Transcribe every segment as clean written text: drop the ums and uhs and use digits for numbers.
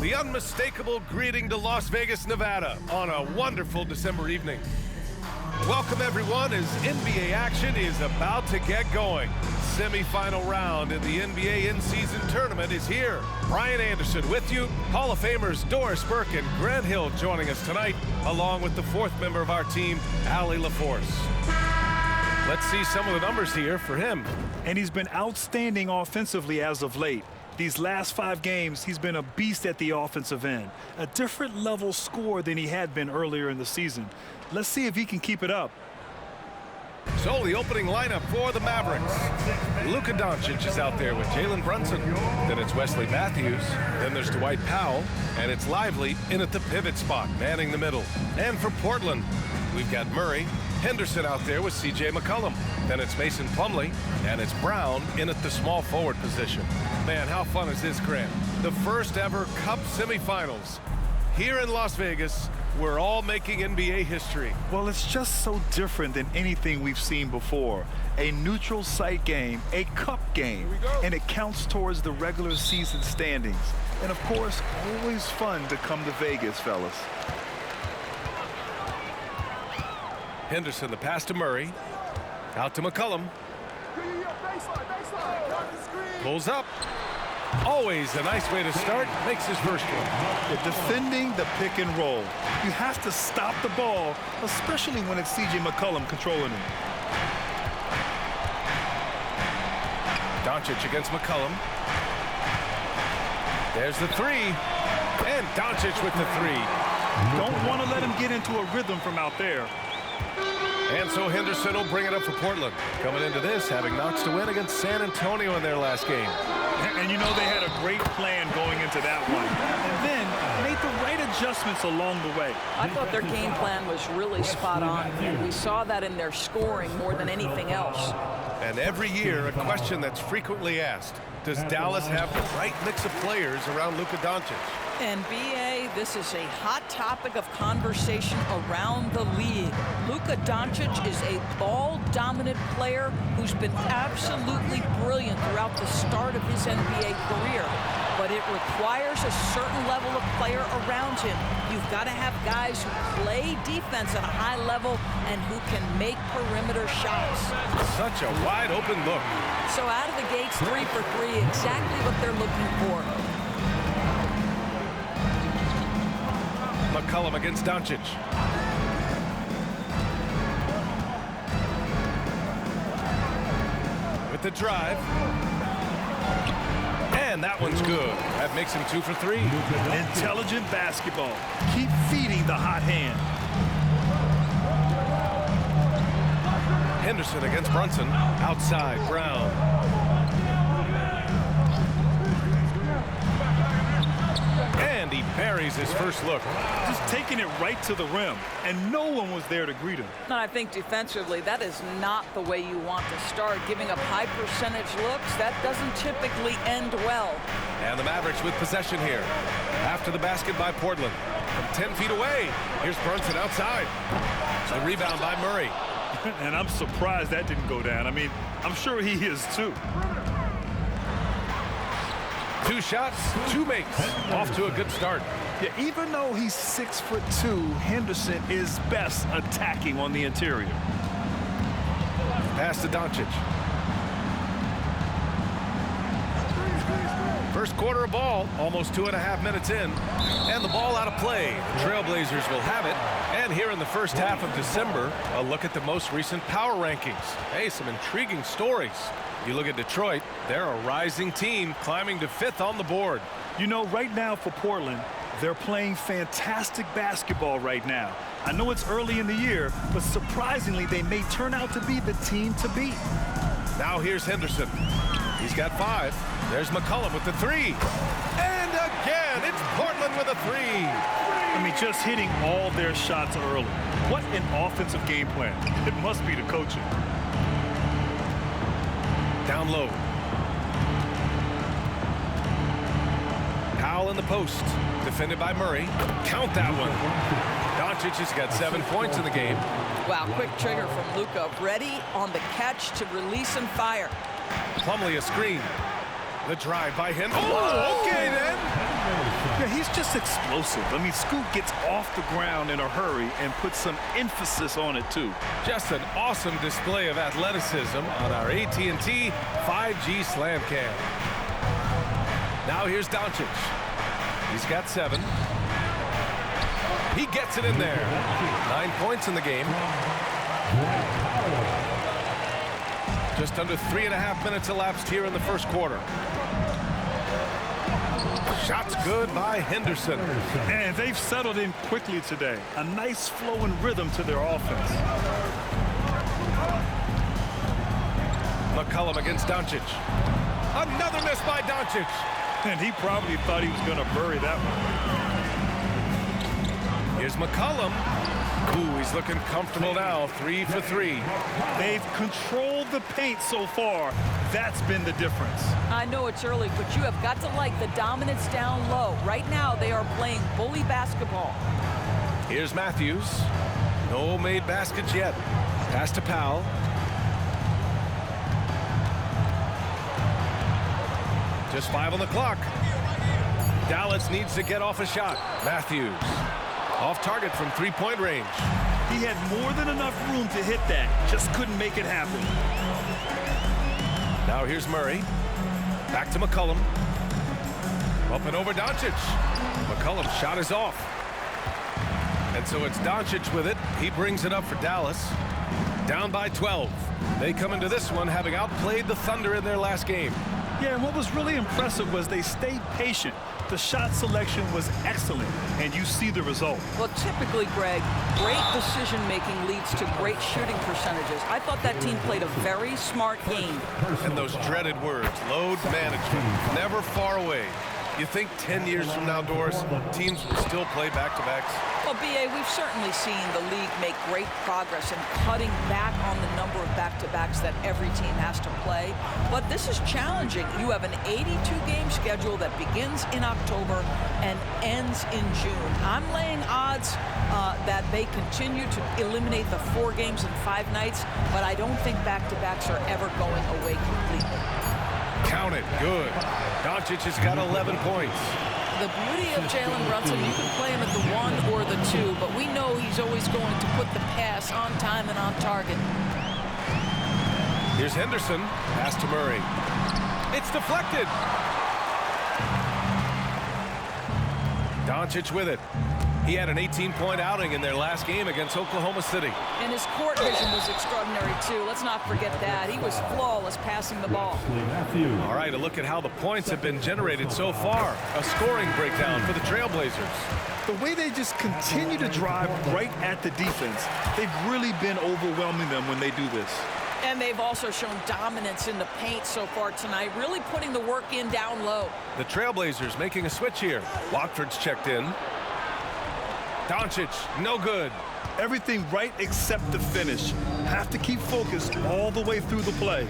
the unmistakable greeting to Las Vegas, Nevada on a wonderful December evening. Welcome everyone as NBA action is about to get going. Semi-final round in the NBA in-season tournament is here. Brian Anderson with you. Hall of Famers Doris Burke and Grant Hill joining us tonight, along with the fourth member of our team, Allie LaForce. Let's see some of the numbers here for him. And he's been outstanding offensively as of late. These last 5 games, he's been a beast at the offensive end. A different level scorer than he had been earlier in the season. Let's see if he can keep it up. So the opening lineup for the Mavericks. Luka Doncic is out there with Jalen Brunson. Then it's Wesley Matthews. Then there's Dwight Powell. And it's Lively in at the pivot spot, manning the middle. And for Portland, we've got Murray. Henderson out there with C.J. McCollum. Then it's Mason Plumlee, and it's Brown in at the small forward position. Man, how fun is this, Grant? The first ever Cup semifinals here in Las Vegas. We're all making NBA history. Well, it's just so different than anything we've seen before. A neutral site game, a cup game, and it counts towards the regular season standings. And of course, always fun to come to Vegas, fellas. Henderson, the pass to Murray. Out to McCollum. Pulls up. Always a nice way to start. Makes his first one. Defending the pick and roll. You have to stop the ball, especially when it's C.J. McCollum controlling it. Doncic against McCollum. There's the three. And Doncic with the three. Don't want to let him get into a rhythm from out there. And so Henderson will bring it up for Portland. Coming into this, having knocks to win against San Antonio in their last game. And you know they had a great plan going into that one. And then made the right adjustments along the way. I thought their game plan was really spot on. And we saw that in their scoring more than anything else. And every year, a question that's frequently asked. Does Dallas have the right mix of players around Luka Doncic? And B.A., this is a hot topic of conversation around the league. Luka Doncic is a ball-dominant player who's been absolutely brilliant throughout the start of his NBA career. But it requires a certain level of player around him. You've got to have guys who play defense at a high level and who can make perimeter shots. Such a wide-open look. So out of the gates, 3 for 3, exactly what they're looking for. McCollum against Doncic. With the drive. And that one's good. That makes him 2 for 3. Intelligent basketball. Keep feeding the hot hand. Henderson against Brunson. Outside, Brown. And he buries his first look. Just taking it right to the rim, and no one was there to greet him. And I think defensively, that is not the way you want to start. Giving up high percentage looks, that doesn't typically end well. And the Mavericks with possession here. After the basket by Portland. From 10 feet away, here's Brunson outside. The rebound by Murray. And I'm surprised that didn't go down. I mean, I'm sure he is too. 2 shots, 2 makes. Off to a good start. Yeah, even though he's 6'2", Henderson is best attacking on the interior. Pass to Doncic. First quarter of ball, almost 2.5 minutes in. And the ball out of play. The Trailblazers will have it. And here in the first half of December, a look at the most recent power rankings. Hey, some intriguing stories. You look at Detroit, they're a rising team climbing to 5th on the board. You know, right now for Portland, they're playing fantastic basketball right now. I know it's early in the year, but surprisingly, they may turn out to be the team to beat. Now here's Henderson. He's got 5. There's McCollum with the 3. And again, it's Portland with a 3. I mean, just hitting all their shots early. What an offensive game plan. It must be the coaching. Down low. Powell in the post. Defended by Murray. Count that one. Doncic has got 7 points in the game. Wow, quick trigger from Luka. Ready on the catch to release and fire. Plumlee a screen. The drive by him. Oh, okay then. Yeah, he's He's just explosive. I mean, Scoot gets off the ground in a hurry and puts some emphasis on it, too. Just an awesome display of athleticism on our AT&T 5G Slam Cam. Now here's Doncic. He's got 7. He gets it in there. 9 points in the game. Just under 3.5 minutes elapsed here in the first quarter. Shots good by Henderson. And they've settled in quickly today. A nice flow and rhythm to their offense. McCollum against Doncic. Another miss by Doncic. And he probably thought he was going to bury that one. Here's McCollum. Ooh, he's looking comfortable now. 3 for 3. They've controlled the paint so far. That's been the difference. I know it's early, but you have got to like the dominance down low. Right now, they are playing bully basketball. Here's Matthews. No made baskets yet. Pass to Powell. Just 5 on the clock. Dallas needs to get off a shot. Matthews. Off target from 3-point range. He had more than enough room to hit that. Just couldn't make it happen. Now here's Murray. Back to McCollum. Up and over Doncic. McCollum's shot is off. And so it's Doncic with it. He brings it up for Dallas. Down by 12. They come into this one having outplayed the Thunder in their last game. Yeah, and what was really impressive was they stayed patient. The shot selection was excellent, and you see the result. Well, typically, Greg, great decision-making leads to great shooting percentages. I thought that team played a very smart game. And those dreaded words, load management, never far away. You think 10 years from now, Doris, teams will still play back-to-backs? Well, B.A., we've certainly seen the league make great progress in cutting back on the number of back-to-backs that every team has to play. But this is challenging. You have an 82-game schedule that begins in October and ends in June. I'm laying odds that they continue to eliminate the 4 games in 5 nights, but I don't think back-to-backs are ever going away completely. Count it. Good. Doncic has got 11 points. The beauty of Jalen Brunson, you can play him at the 1 or the 2, but we know he's always going to put the pass on time and on target. Here's Henderson. Pass to Murray. It's deflected. Doncic with it. He had an 18-point outing in their last game against Oklahoma City. And his court vision was extraordinary, too. Let's not forget that. He was flawless passing the ball. All right, a look at how the points have been generated so far. A scoring breakdown for the Trailblazers. The way they just continue to drive right at the defense, they've really been overwhelming them when they do this. And they've also shown dominance in the paint so far tonight, really putting the work in down low. The Trailblazers making a switch here. Watford's checked in. Doncic, no good. Everything right except the finish. Have to keep focused all the way through the play.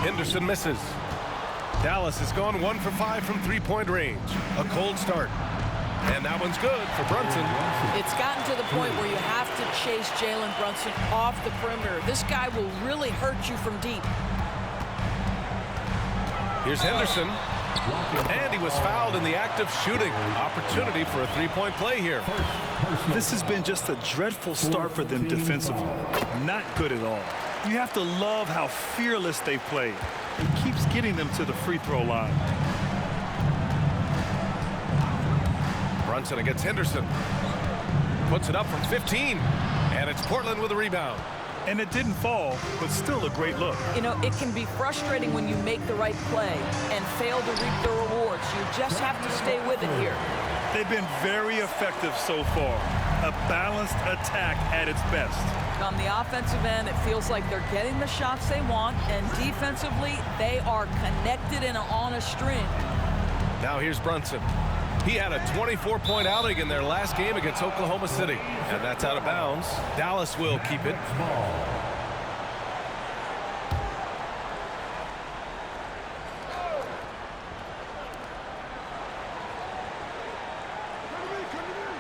Henderson misses. Dallas has gone 1 for 5 from 3-point range. A cold start. And that one's good for Brunson. It's gotten to the point where you have to chase Jalen Brunson off the perimeter. This guy will really hurt you from deep. Here's Henderson. And he was fouled in the act of shooting. Opportunity for a 3-point play here. This has been just a dreadful start for them defensively. Not good at all. You have to love how fearless they played. It keeps getting them to the free throw line. Brunson against Henderson. Puts it up from 15. And it's Portland with a rebound. And it didn't fall, but still a great look. You know, it can be frustrating when you make the right play and fail to reap the rewards. You just have to stay with it here. They've been very effective so far. A balanced attack at its best. On the offensive end, it feels like they're getting the shots they want, and defensively, they are connected and on a string. Now here's Brunson. He had a 24-point outing in their last game against Oklahoma City. And that's out of bounds. Dallas will keep it.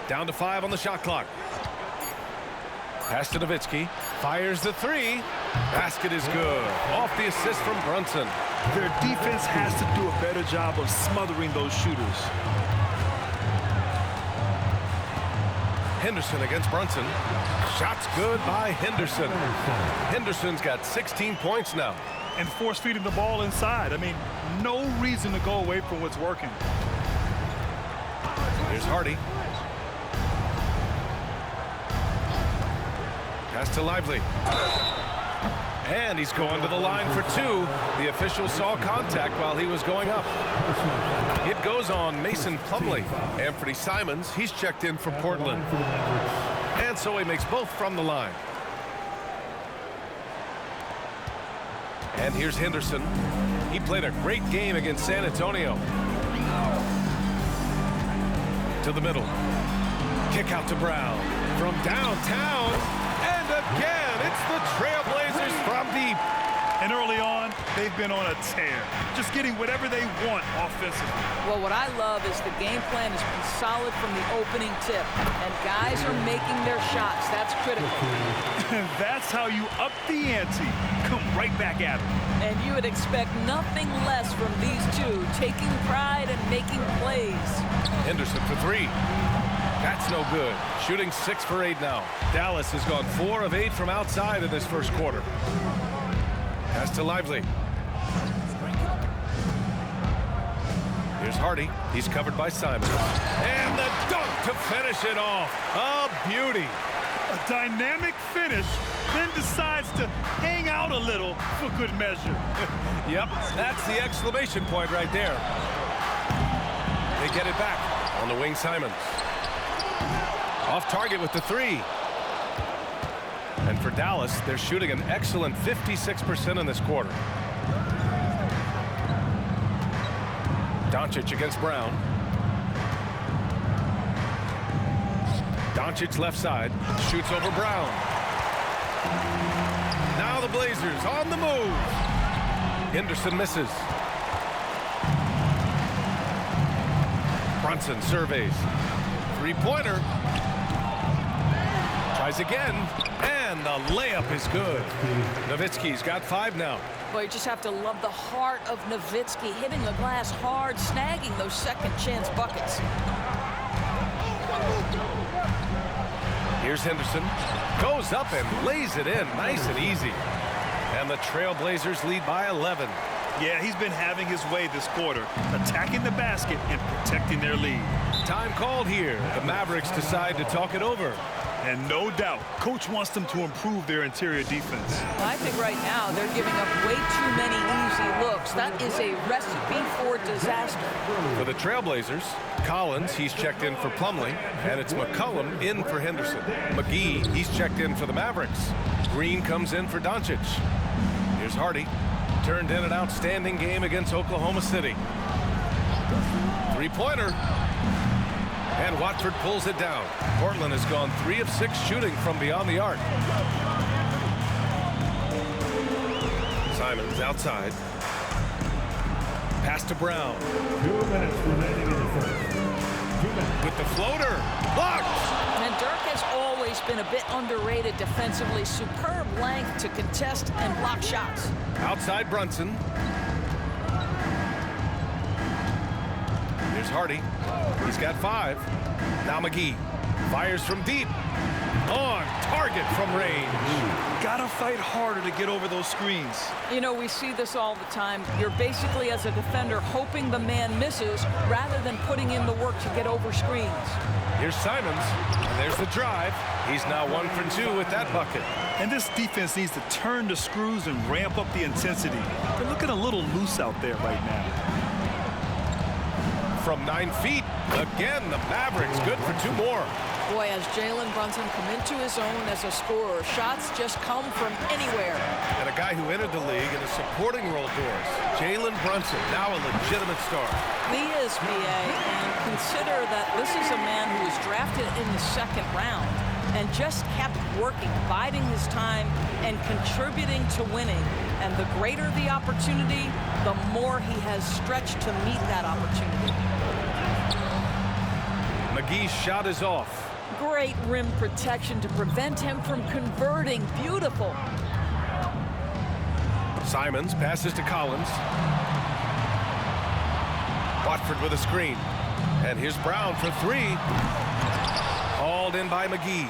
Down to 5 on the shot clock. Pass to Nowitzki. Fires the 3. Basket is good. Off the assist from Brunson. Their defense has to do a better job of smothering those shooters. Henderson against Brunson. Shots good by Henderson. Henderson's got 16 points now. And force feeding the ball inside. I mean, no reason to go away from what's working. Here's Hardy. Pass to Lively. And he's going to the line for two. The official saw contact while he was going up. It goes on Mason Plumlee. Anfernee Simons, he's checked in for Portland. And so he makes both from the line. And here's Henderson. He played a great game against San Antonio. To the middle. Kick out to Brown. From downtown. And again, it's the Trailblazers from deep. And early on, they've been on a tear. Just getting whatever they want offensively. Well, what I love is the game plan has been solid from the opening tip. And guys are making their shots. That's critical. That's how you up the ante. Come right back at them. And you would expect nothing less from these two, taking pride and making plays. Henderson for three. That's no good. Shooting 6 for 8 now. Dallas has gone 4 of 8 from outside in this first quarter. Pass to Lively. Here's Hardy. He's covered by Simons. And the dunk to finish it off. A beauty. A dynamic finish, then decides to hang out a little for good measure. Yep, that's the exclamation point right there. They get it back on the wing. Simons. Off target with the three. And for Dallas, they're shooting an excellent 56% in this quarter. Doncic against Brown. Doncic left side, shoots over Brown. Now the Blazers on the move. Henderson misses. Brunson surveys. Three-pointer. Tries again, and the layup is good. Nowitzki's got 5 now. Boy, you just have to love the heart of Nowitzki, hitting the glass hard, snagging those second-chance buckets. Here's Henderson. Goes up and lays it in. Nice and easy. And the Trailblazers lead by 11. Yeah, he's been having his way this quarter, attacking the basket and protecting their lead. Time called here. The Mavericks decide to talk it over. And no doubt, coach wants them to improve their interior defense. I think right now they're giving up way too many easy looks. That is a recipe for disaster. For the Trailblazers, Collins, he's checked in for Plumlee, and it's McCollum in for Henderson. McGee, he's checked in for the Mavericks. Green comes in for Doncic. Here's Hardy. Turned in an outstanding game against Oklahoma City. Three-pointer. And Watford pulls it down. Portland has gone 3 of 6 shooting from beyond the arc. Simons outside. Pass to Brown. 2 minutes remaining in the first. 2 minutes. With the floater. Blocked! And Dirk has always been a bit underrated defensively. Superb length to contest and block shots. Outside Brunson. Here's Hardy. He's got 5. Now McGee fires from deep. On target from range. Gotta fight harder to get over those screens. You know, we see this all the time. You're basically, as a defender, hoping the man misses rather than putting in the work to get over screens. Here's Simons, and there's the drive. He's now 1 for 2 with that bucket. And this defense needs to turn the screws and ramp up the intensity. They're looking a little loose out there right now. From 9 feet, again, the Mavericks good for 2 more. Boy, has Jalen Brunson come into his own as a scorer. Shots just come from anywhere. And a guy who entered the league in a supporting role for us, Jalen Brunson, now a legitimate star. He is, BA, and consider that this is a man who was drafted in the 2nd round and just kept working, biding his time, and contributing to winning. And the greater the opportunity, the more he has stretched to meet that opportunity. McGee's shot is off. Great rim protection to prevent him from converting. Beautiful. Simons passes to Collins. Watford with a screen. And here's Brown for three. Hauled in by McGee.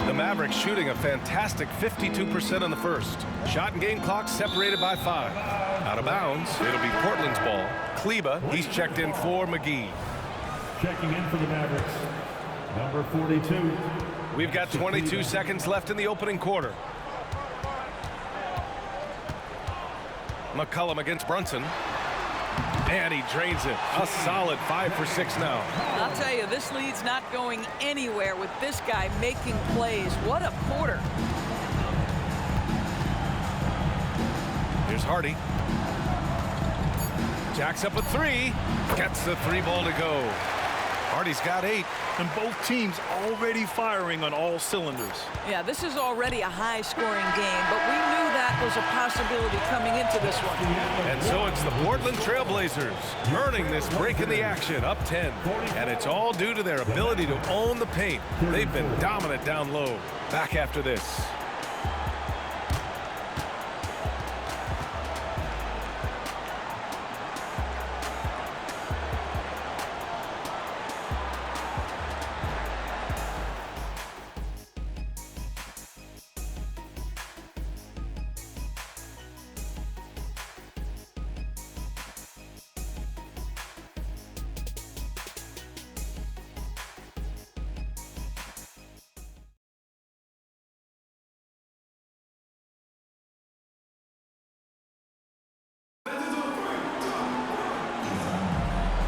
The Mavericks shooting a fantastic 52% in the first. Shot and game clock separated by 5. Out of bounds. It'll be Portland's ball. Kleba, he's checked in for McGee. Checking in for the Mavericks, number 42. We've got 22 seconds left in the opening quarter. McCollum against Brunson. And he drains it. A solid 5 for 6 now. I'll tell you, this lead's not going anywhere with this guy making plays. What a quarter. Here's Hardy. Jacks up a 3. Gets the 3 ball to go. Hardy's got 8. And both teams already firing on all cylinders. Yeah, this is already a high-scoring game, but we knew that was a possibility coming into this one. And so it's the Portland Trailblazers earning this break in the action, up 10. And it's all due to their ability to own the paint. They've been dominant down low. Back after this.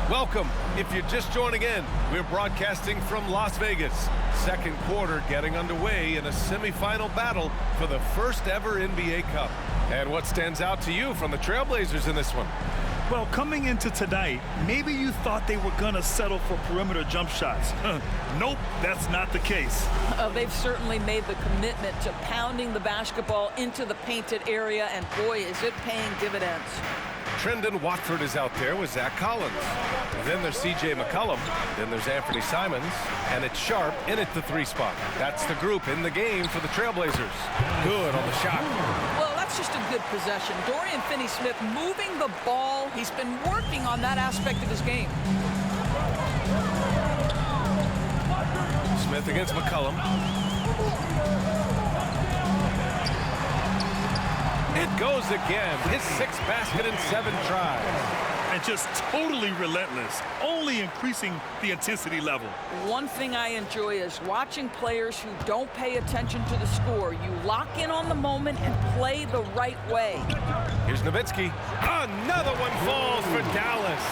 Welcome. If you're just joining in, we're broadcasting from Las Vegas. Second quarter getting underway in a semifinal battle for the first ever NBA Cup. And what stands out to you from the Trailblazers in this one? Well, coming into tonight, maybe you thought they were going to settle for perimeter jump shots. Nope, that's not the case. They've certainly made the commitment to pounding the basketball into the painted area, and boy, is it paying dividends. Trendon Watford is out there with Zach Collins. Then there's C.J. McCollum. Then there's Anfernee Simons. And it's Sharp in at the 3 spot. That's the group in the game for the Trailblazers. Good on the shot. Well, that's just a good possession. Dorian Finney-Smith moving the ball. He's been working on that aspect of his game. Smith against McCollum. It goes again. His 6th basket in 7 tries. And just totally relentless, only increasing the intensity level. One thing I enjoy is watching players who don't pay attention to the score. You lock in on the moment and play the right way. Here's Nowitzki. Another one falls for Dallas.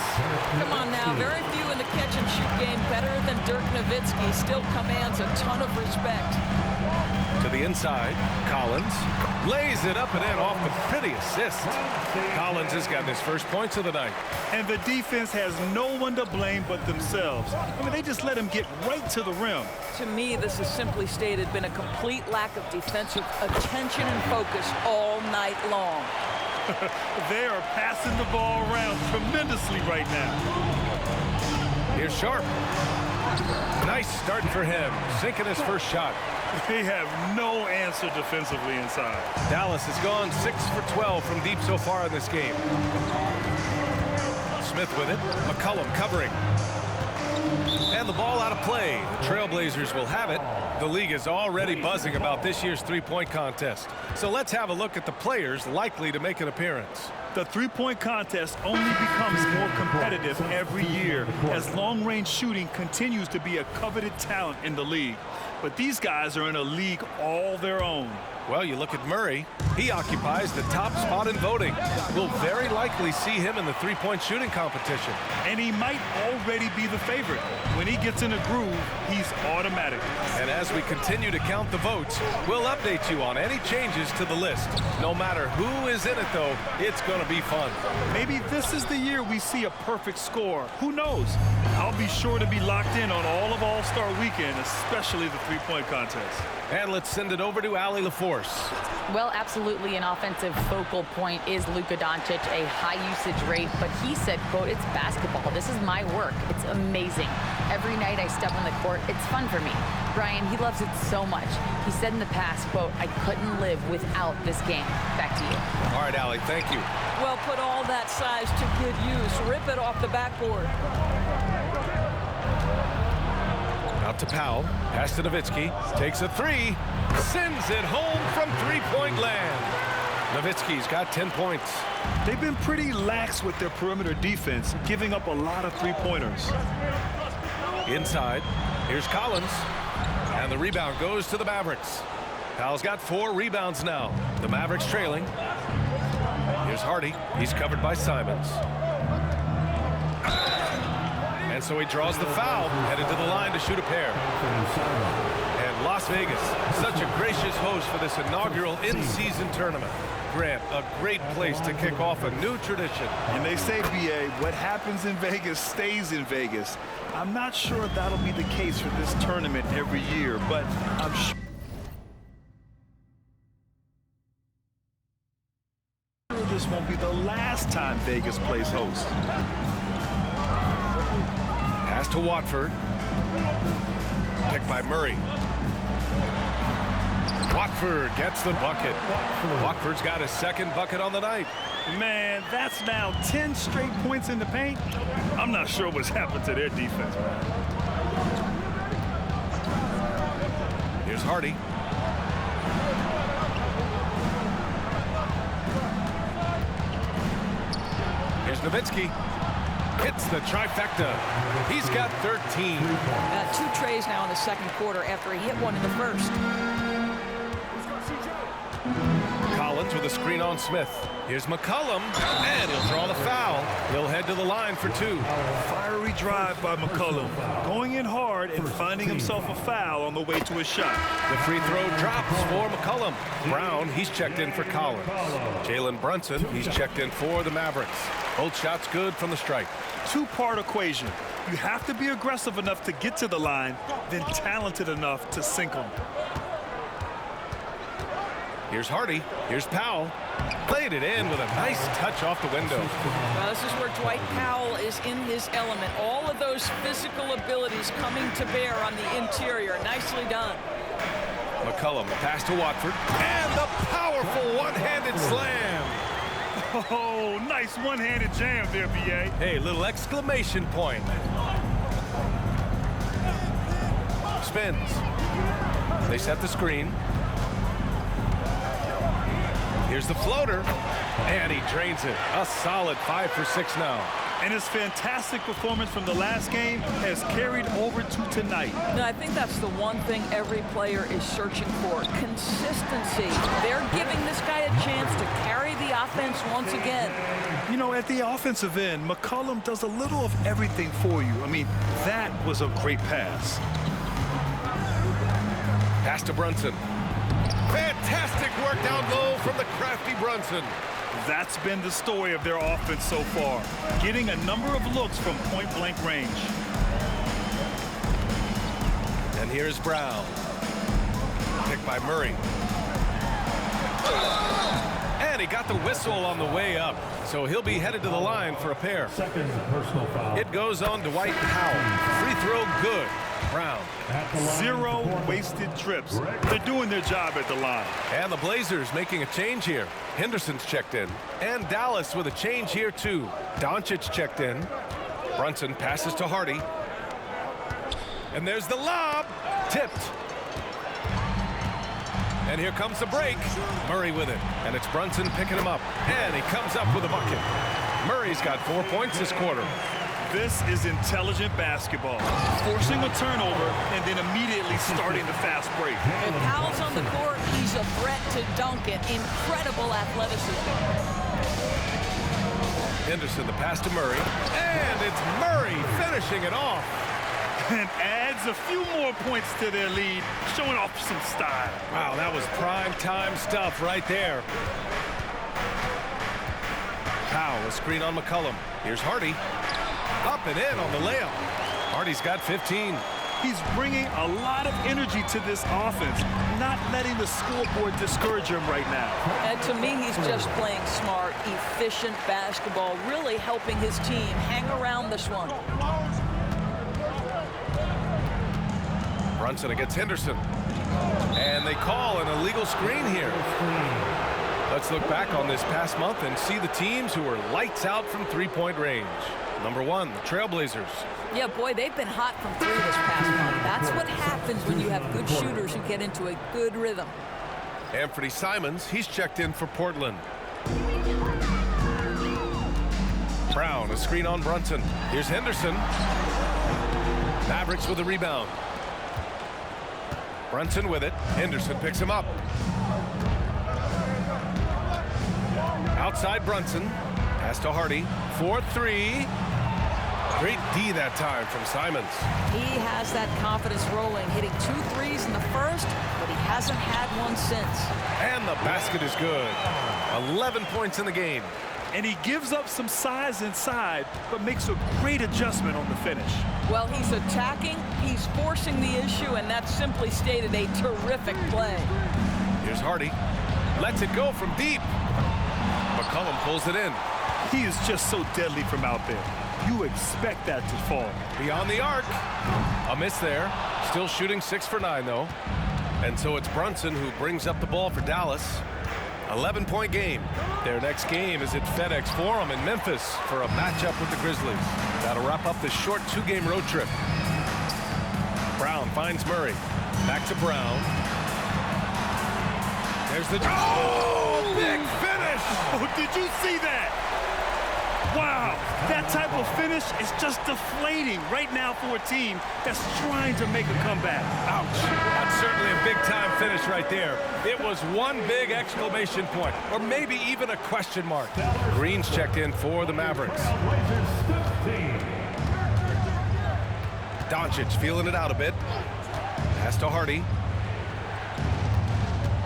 Come on now, very few in the catch-and-shoot game better than Dirk Nowitzki. Still commands a ton of respect. To the inside, Collins lays it up and in off the pretty assist. Collins has got his first points of the night. And the defense has no one to blame but themselves. I mean, they just let him get right to the rim. To me, this has simply stated been a complete lack of defensive attention and focus all night long. They are passing the ball around tremendously right now. Here's Sharp. Nice start for him, sinking his first shot. They have no answer defensively inside. Dallas has gone 6 for 12 from deep so far in this game. Smith with it. McCollum covering. And the ball out of play. The Trailblazers will have it. The league is already buzzing about this year's three-point contest. So let's have a look at the players likely to make an appearance. The three-point contest only becomes more competitive every year as long-range shooting continues to be a coveted talent in the league. But these guys are in a league all their own. Well, you look at Murray. He occupies the top spot in voting. We'll very likely see him in the three-point shooting competition. And he might already be the favorite. When he gets in a groove, he's automatic. And as we continue to count the votes, we'll update you on any changes to the list. No matter who is in it, though, it's going to be fun. Maybe this is the year we see a perfect score. Who knows? I'll be sure to be locked in on all of All-Star Weekend, especially the three-point contest. And let's send it over to Allie LaForce. force. Well, absolutely an offensive focal point is Luka Doncic, a high usage rate, but he said, quote, "It's basketball. This is my work. It's amazing. Every night I step on the court, it's fun for me." Brian, he loves it so much. He said in the past, quote, "I couldn't live without this game." Back to you. All right, Allie, thank you. Well, put all that size to good use. Rip it off the backboard. Out to Powell. Pass to Nowitzki. Takes a three. Sends it home from three-point land. Nowitzki's got 10 points. They've been pretty lax with their perimeter defense, giving up a lot of three-pointers. Inside. Here's Collins. And the rebound goes to the Mavericks. Powell's got 4 rebounds now. The Mavericks trailing. Here's Hardy. He's covered by Simons. And so he draws the foul, headed to the line to shoot a pair. And Las Vegas, such a gracious host for this inaugural in-season tournament. Grant, a great place to kick off a new tradition. And they say, BA, what happens in Vegas stays in Vegas. I'm not sure that'll be the case for this tournament every year, but I'm sure this won't be the last time Vegas plays host. Pass to Watford. Picked by Murray. Watford gets the bucket. Watford's got his second bucket on the night. Man, that's now 10 straight points in the paint. I'm not sure what's happened to their defense, man. Here's Hardy. Here's Nowitzki. Hits the trifecta. He's got 13. 2 trays now in the second quarter after he hit one in the first. Collins with a screen on Smith. Here's McCollum, and he'll draw the foul. He'll head to the line for 2. Fiery drive by McCollum, going in hard and finding himself a foul on the way to his shot. The free throw drops for McCollum. Brown, he's checked in for Collins. Jalen Brunson, he's checked in for the Mavericks. Both shots good from the stripe. 2-part equation. You have to be aggressive enough to get to the line, then talented enough to sink them. Here's Hardy. Here's Powell. Played it in with a nice touch off the window. Well, this is where Dwight Powell is in his element. All of those physical abilities coming to bear on the interior. Nicely done. McCollum, a pass to Watford. And the powerful one-handed slam. Oh, nice one-handed jam there, BA. Hey, little exclamation point. Spins. They set the screen. Here's the floater, and he drains it. A solid 5 for 6 now. And his fantastic performance from the last game has carried over to tonight. No, I think that's the one thing every player is searching for. Consistency. They're giving this guy a chance to carry the offense once again. You know, at the offensive end, McCollum does a little of everything for you. I mean, that was a great pass. Pass to Brunson. Fantastic work down low from the crafty Brunson. That's been the story of their offense so far, getting a number of looks from point-blank range. And here's Brown. Picked by Murray. And he got the whistle on the way up, so he'll be headed to the line for a pair. Second personal foul. It goes on Dwight Powell. Free throw good. Brown. 0 wasted trips. They're doing their job at the line. And the Blazers making a change here. Henderson's checked in. And Dallas with a change here too. Doncic checked in. Brunson passes to Hardy. And there's the lob. Tipped. And here comes the break. Murray with it. And it's Brunson picking him up. And he comes up with a bucket. Murray's got 4 points this quarter. This is intelligent basketball. Forcing a turnover and then immediately starting the fast break. If Powell's on the court, he's a threat to dunk it. Incredible athleticism. Henderson, the pass to Murray. And it's Murray finishing it off. And adds a few more points to their lead, showing off some style. Wow, that was prime time stuff right there. Powell, a screen on McCollum. Here's Hardy. Up and in on the layup. Hardy's got 15. He's bringing a lot of energy to this offense, not letting the scoreboard discourage him right now. And to me, he's just playing smart, efficient basketball, really helping his team hang around this one. Brunson against Henderson. And they call an illegal screen here. Let's look back on this past month and see the teams who are lights out from three-point range. Number 1, the Trailblazers. Yeah, boy, they've been hot from 3 this past month. That's what happens when you have good shooters who get into a good rhythm. Anfernee Simons, he's checked in for Portland. Brown, a screen on Brunson. Here's Henderson. Mavericks with a rebound. Brunson with it. Henderson picks him up. Outside Brunson. Pass to Hardy. 4-3. Great D that time from Simons. He has that confidence rolling, hitting 2 threes in the first, but he hasn't had one since. And the basket is good. 11 points in the game. And he gives up some size inside, but makes a great adjustment on the finish. Well, he's attacking, he's forcing the issue, and that's simply stated a terrific play. Here's Hardy. Lets it go from deep. McCollum pulls it in. He is just so deadly from out there. You expect that to fall. Beyond the arc. A miss there. Still shooting 6 for 9, though. And so it's Brunson who brings up the ball for Dallas. 11-point game. Their next game is at FedEx Forum in Memphis for a matchup with the Grizzlies. That'll wrap up this short 2-game road trip. Brown finds Murray. Back to Brown. There's the... Oh, big finish! Oh, did you see that? Wow, that type of finish is just deflating right now for a team that's trying to make a comeback. Ouch. That's certainly a big-time finish right there. It was one big exclamation point, or maybe even a question mark. Green's checked in for the Mavericks. Doncic feeling it out a bit. Pass to Hardy.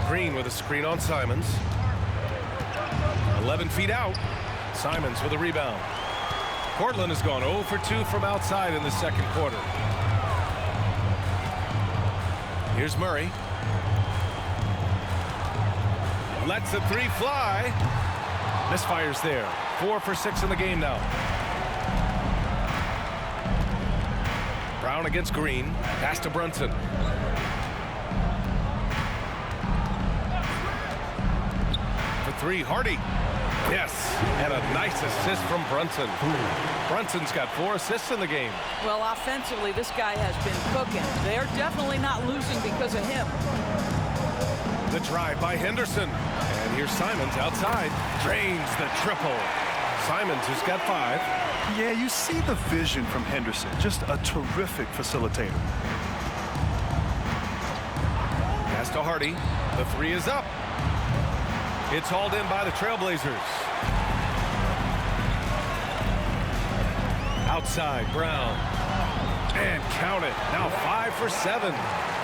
Green with a screen on Simons. 11 feet out. Simons with a rebound. Portland has gone 0 for 2 from outside in the second quarter. Here's Murray. Lets the 3 fly. Misfires there. 4 for 6 in the game now. Brown against Green. Pass to Brunson. For 3, Hardy. Yes, and a nice assist from Brunson. Brunson's got 4 assists in the game. Well, offensively, this guy has been cooking. They're definitely not losing because of him. The drive by Henderson. And here's Simons outside. Drains the triple. Simons has got 5. Yeah, you see the vision from Henderson. Just a terrific facilitator. Pass to Hardy. The 3 is up. It's hauled in by the Trailblazers. Outside, Brown. And count it. Now 5 for 7.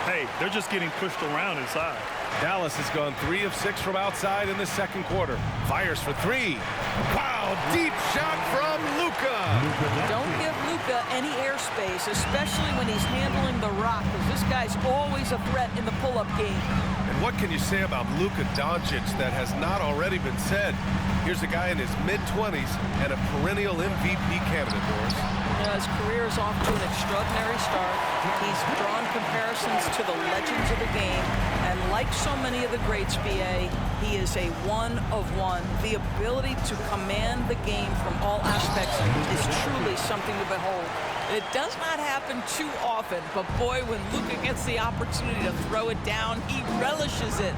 Hey, they're just getting pushed around inside. Dallas has gone 3 of 6 from outside in the second quarter. Fires for 3. Wow, deep shot from Luka. Don't give Luka any airspace, especially when he's handling the rock, because this guy's always a threat in the pull-up game. And what can you say about Luka Doncic that has not already been said? Here's a guy in his mid-20s and a perennial MVP candidate, Boris. His career is off to an extraordinary start. He's drawn comparisons to the legends of the game, and like so many of the greats, BA, he is a one of one. The ability to command the game from all aspects is truly something to behold. It does not happen too often, but boy, when Luka gets the opportunity to throw it down, he relishes it.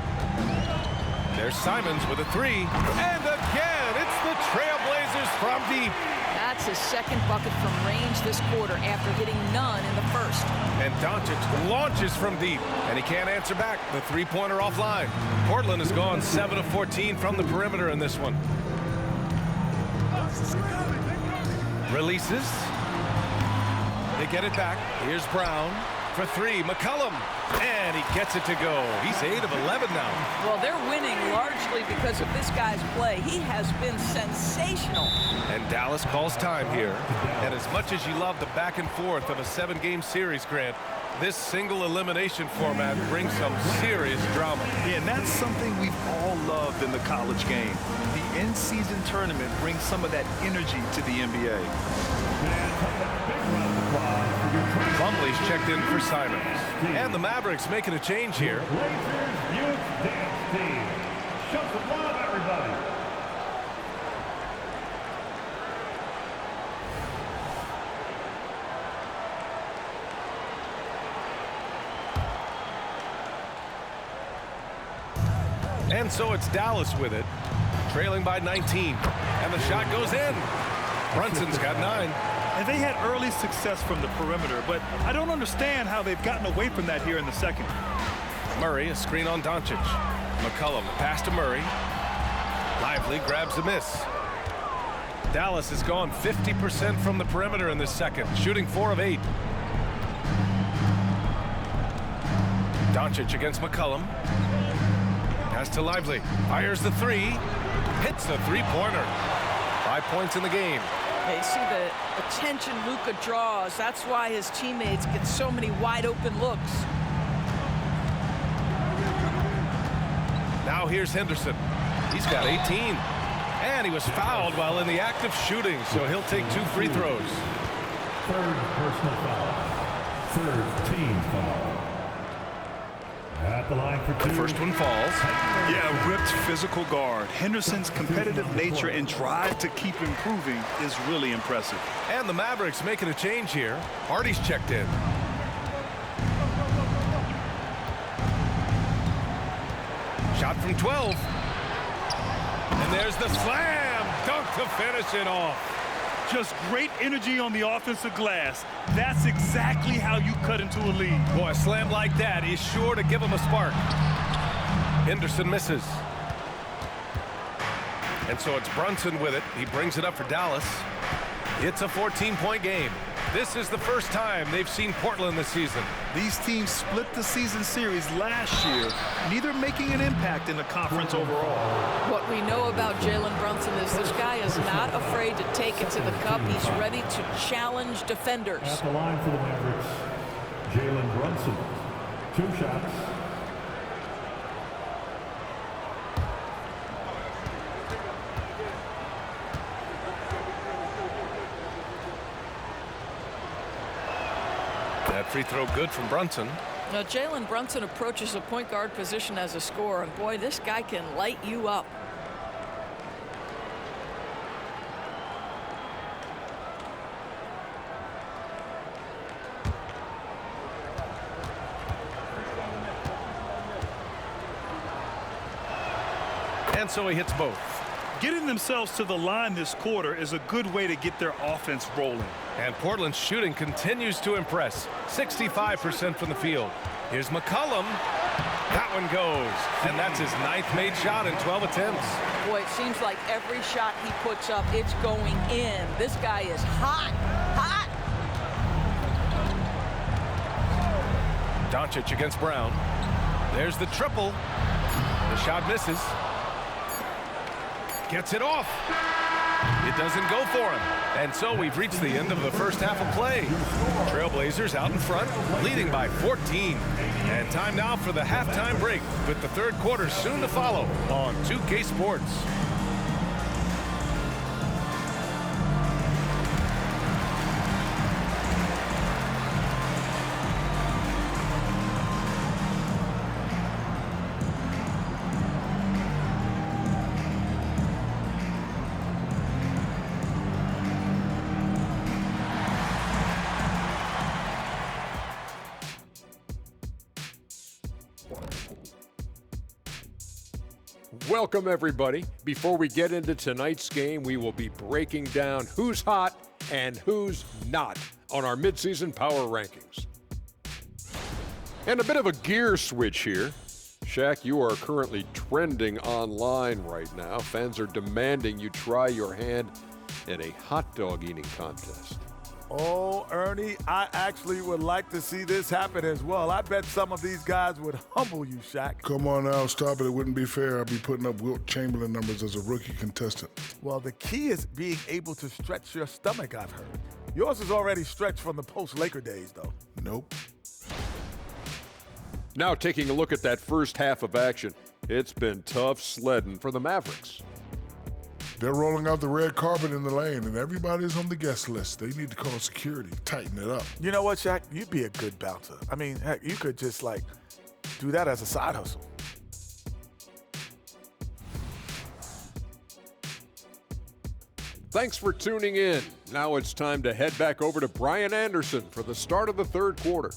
There's Simons with a 3, and again, it's the Trailblazers from deep. That's his second bucket from range this quarter after hitting none in the first. And Doncic launches from deep, and he can't answer back. The 3-pointer offline. Portland has gone 7 of 14 from the perimeter in this one. Releases. They get it back. Here's Brown. for three. McCollum, and he gets it to go. He's 8 of 11 now. Well, they're winning largely because of this guy's play. He has been sensational. And Dallas calls time here. And as much as you love the back and forth of a 7-game series, Grant, this single elimination format brings some serious drama. Yeah, and that's something we've all loved in the college game. The in-season tournament brings some of that energy to the NBA. Plumlee's checked in for Simons. And the Mavericks making a change here. Blazers Youth Dance Team. Show some love, everybody. And so it's Dallas with it, trailing by 19. And the shot goes in. Brunson's got 9. And they had early success from the perimeter, but I don't understand how they've gotten away from that here in the second. Murray, a screen on Doncic. McCollum, pass to Murray. Lively grabs a miss. Dallas has gone 50% from the perimeter in this second, shooting 4 of 8. Doncic against McCollum. Pass to Lively. Fires the 3. Hits the 3-pointer. 5 points in the game. They see the attention Luka draws. That's why his teammates get so many wide open looks. Now here's Henderson. He's got 18. And he was fouled while in the act of shooting, so he'll take 2 free throws. Third personal foul. Third team foul. At the line for 2. The first one falls. Yeah, ripped physical guard. Henderson's competitive nature and drive to keep improving is really impressive. And the Mavericks making a change here. Hardy's checked in. Shot from 12. And there's the slam. Dunk to finish it off. Just great energy on the offensive glass. That's exactly how you cut into a lead. Boy, a slam like that is sure to give him a spark. Henderson misses. And so it's Brunson with it. He brings it up for Dallas. It's a 14-point game. This is the first time they've seen Portland this season. These teams split the season series last year, neither making an impact in the conference overall. What we know about Jalen Brunson is this guy is not afraid to take it to the cup. He's ready to challenge defenders. At the line for the Mavericks, Jalen Brunson. 2 shots. That free throw good from Brunson. Now, Jalen Brunson approaches a point guard position as a scorer, and boy, this guy can light you up. And so he hits both. Getting themselves to the line this quarter is a good way to get their offense rolling. And Portland's shooting continues to impress. 65% from the field. Here's McCollum. That one goes. And that's his 9th made shot in 12 attempts. Boy, it seems like every shot he puts up, it's going in. This guy is hot, hot. Doncic against Brown. There's the triple. The shot misses. Gets it off. It doesn't go for him. And so we've reached the end of the first half of play. Trailblazers out in front, leading by 14. And time now for the halftime break, with the third quarter soon to follow on 2K Sports. Welcome, everybody. Before we get into tonight's game, we will be breaking down who's hot and who's not on our midseason power rankings. And a bit of a gear switch here. Shaq, you are currently trending online right now. Fans are demanding you try your hand in a hot dog eating contest. Oh, Ernie, I actually would like to see this happen as well. I bet some of these guys would humble you, Shaq. Come on now, stop it. It wouldn't be fair. I'd be putting up Wilt Chamberlain numbers as a rookie contestant. Well, the key is being able to stretch your stomach, I've heard. Yours is already stretched from the post-Laker days, though. Nope. Now taking a look at that first half of action, it's been tough sledding for the Mavericks. They're rolling out the red carpet in the lane, and everybody's on the guest list. They need to call security, tighten it up. You know what, Shaq? You'd be a good bouncer. I mean, heck, you could just, do that as a side hustle. Thanks for tuning in. Now it's time to head back over to Brian Anderson for the start of the third quarter.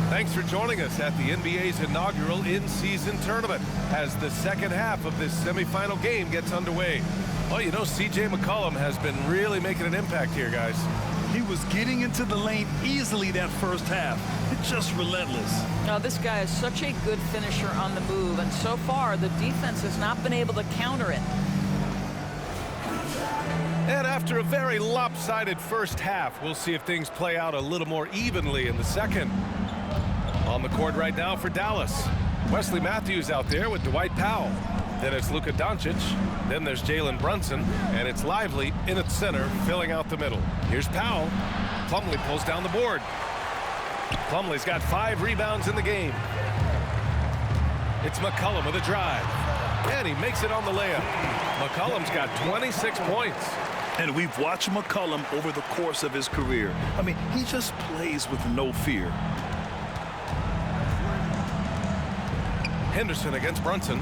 Thanks for joining us at the NBA's inaugural in-season tournament as the second half of this semifinal game gets underway. Well, you know, C.J. McCollum has been really making an impact here, guys. He was getting into the lane easily that first half. It's just relentless. Now, this guy is such a good finisher on the move, and so far the defense has not been able to counter it. And after a very lopsided first half, we'll see if things play out a little more evenly in the second. On the court right now for Dallas, Wesley Matthews out there with Dwight Powell. Then it's Luka Doncic. Then there's Jalen Brunson. And it's Lively in its center, filling out the middle. Here's Powell. Plumlee pulls down the board. Plumlee's got 5 rebounds in the game. It's McCollum with a drive. And he makes it on the layup. McCollum's got 26 points. And we've watched McCollum over the course of his career. I mean, he just plays with no fear. Henderson against Brunson.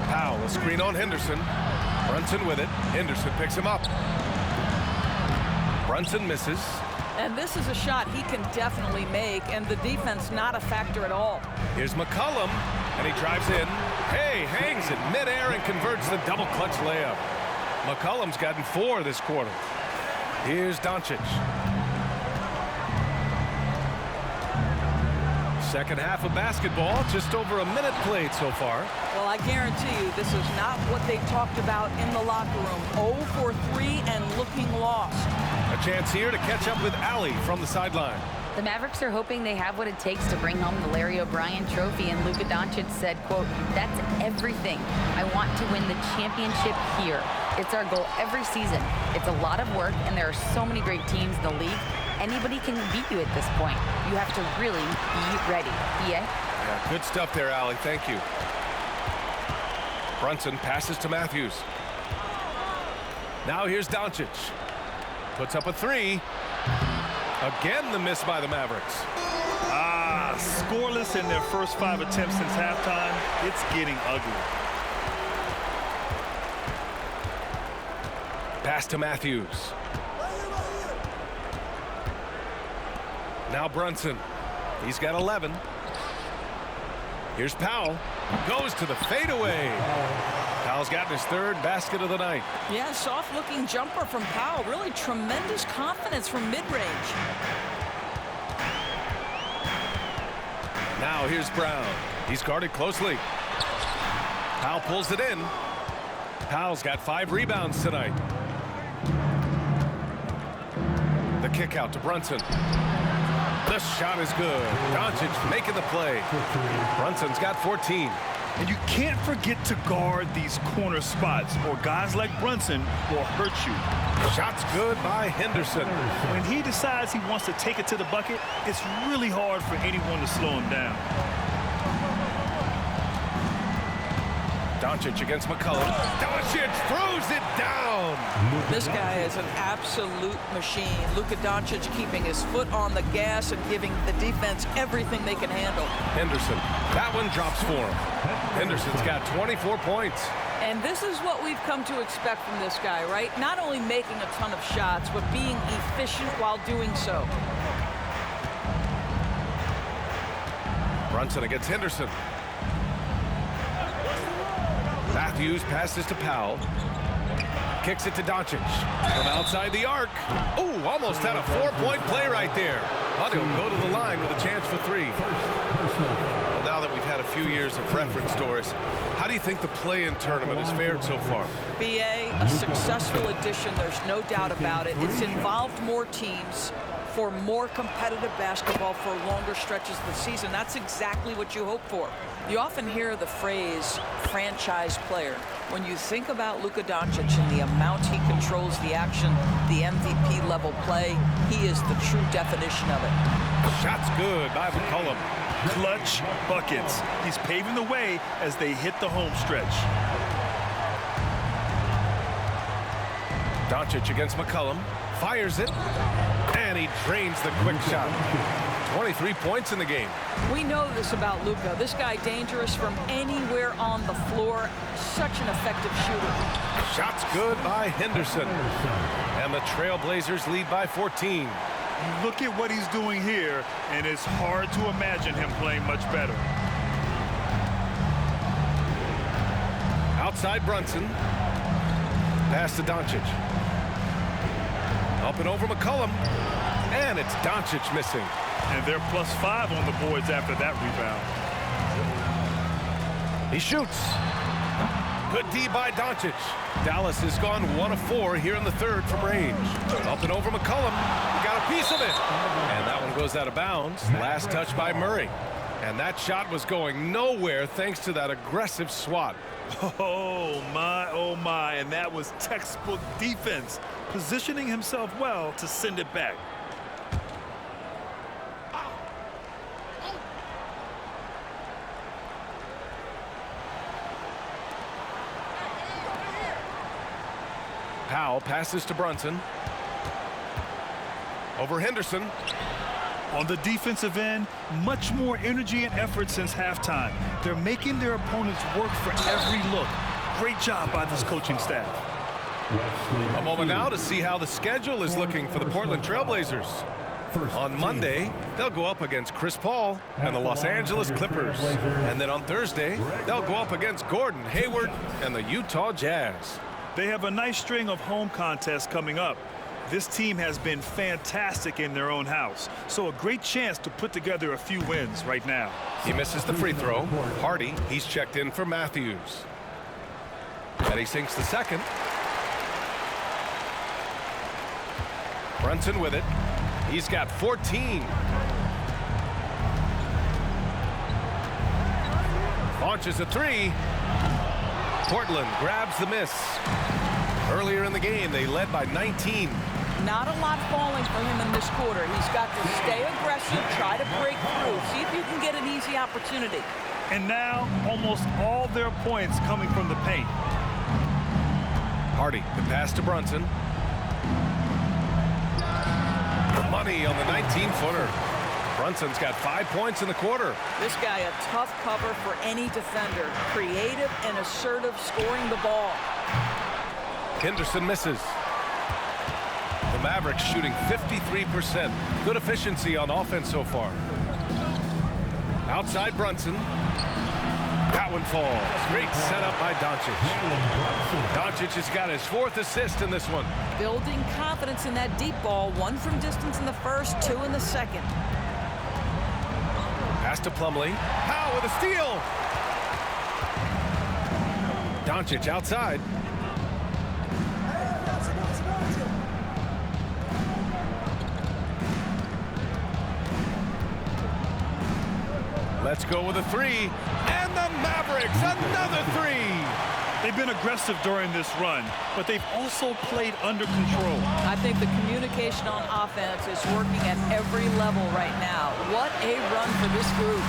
Powell, a screen on Henderson. Brunson with it. Henderson picks him up. Brunson misses. And this is a shot he can definitely make, and the defense not a factor at all. Here's McCollum, and he drives in. Hey, hangs it midair and converts the double clutch layup. McCollum's gotten 4 this quarter. Here's Doncic. Second half of basketball, just over a minute played so far. Well, I guarantee you this is not what they talked about in the locker room. 0 for 3 and looking lost. A chance here to catch up with Allie from the sideline. The Mavericks are hoping they have what it takes to bring home the Larry O'Brien trophy, and Luka Doncic said, quote, "That's everything. I want to win the championship here. It's our goal every season. It's a lot of work, and there are so many great teams in the league. Anybody can beat you at this point. You have to really be ready." Yeah? Yeah, good stuff there, Allie. Thank you. Brunson passes to Matthews. Now here's Doncic. Puts up a 3. Again, the miss by the Mavericks. Scoreless in their first 5 attempts since halftime. It's getting ugly. Pass to Matthews. Now Brunson. He's got 11. Here's Powell. Goes to the fadeaway. Powell's gotten his 3rd basket of the night. Yeah, soft-looking jumper from Powell. Really tremendous confidence from mid-range. Now here's Brown. He's guarded closely. Powell pulls it in. Powell's got 5 rebounds tonight. The kick out to Brunson. The shot is good. Doncic making the play. Brunson's got 14. And you can't forget to guard these corner spots, or guys like Brunson will hurt you. Shot's good by Henderson. When he decides he wants to take it to the bucket, it's really hard for anyone to slow him down. Doncic against McCollum. Doncic throws it down. This guy is an absolute machine. Luka Doncic keeping his foot on the gas and giving the defense everything they can handle. Henderson. That one drops for him. Henderson's got 24 points. And this is what we've come to expect from this guy, right? Not only making a ton of shots, but being efficient while doing so. Brunson against Henderson. Matthews passes to Powell. Kicks it to Doncic from outside the arc. Ooh, almost had a 4-point play right there. But he'll go to the line with a chance for 3. Well, now that we've had a few years of reference, Doris, how do you think the play-in tournament has fared so far? BA, a successful addition, there's no doubt about it. It's involved more teams for more competitive basketball for longer stretches of the season. That's exactly what you hope for. You often hear the phrase franchise player. When you think about Luka Doncic and the amount he controls the action, the MVP level play, he is the true definition of it. Shot's good by McCollum. Clutch buckets. He's paving the way as they hit the home stretch. Doncic against McCollum. Fires it. And he drains the quick shot. 23 points in the game. We know this about Luka. This guy dangerous from anywhere on the floor. Such an effective shooter. Shot's good by Henderson. And the Trailblazers lead by 14. Look at what he's doing here, and it's hard to imagine him playing much better. Outside Brunson. Pass to Doncic. Up and over McCollum. And it's Doncic missing. And they're +5 on the boards after that rebound. He shoots. Good D by Doncic. Dallas has gone 1 of 4 here in the third from range. Up and over McCollum. Got a piece of it. And that one goes out of bounds. Last touch by Murray. And that shot was going nowhere thanks to that aggressive swat. Oh my, and that was textbook defense, positioning himself well to send it back. Powell passes to Brunson. Over Henderson. On the defensive end, much more energy and effort since halftime. They're making their opponents work for every look. Great job by this coaching staff. A moment now to see how the schedule is looking for the Portland Trailblazers. On Monday, they'll go up against Chris Paul and the Los Angeles Clippers. And then on Thursday, they'll go up against Gordon Hayward and the Utah Jazz. They have a nice string of home contests coming up. This team has been fantastic in their own house, so a great chance to put together a few wins right now. He misses the free throw. Hardy, he's checked in for Matthews. And he sinks the second. Brunson with it. He's got 14. Launches a 3. Portland grabs the miss. Earlier in the game, they led by 19. Not a lot falling for him in this quarter. He's got to stay aggressive, try to break through, see if you can get an easy opportunity. And now, almost all their points coming from the paint. Hardy, the pass to Brunson. Money on the 19-footer. Brunson's got 5 points in the quarter. This guy a tough cover for any defender. Creative and assertive scoring the ball. Henderson misses. The Mavericks shooting 53%. Good efficiency on offense so far. Outside Brunson. That one falls. Great setup by Doncic. Doncic has got his 4th assist in this one. Building confidence in that deep ball. 1 from distance in the first, 2 in the second. Pass to Plumlee. Powell with a steal. Doncic outside. Let's go with a 3. And the Mavericks, another 3. They've been aggressive during this run, but they've also played under control. I think the communication on offense is working at every level right now. What a run for this group.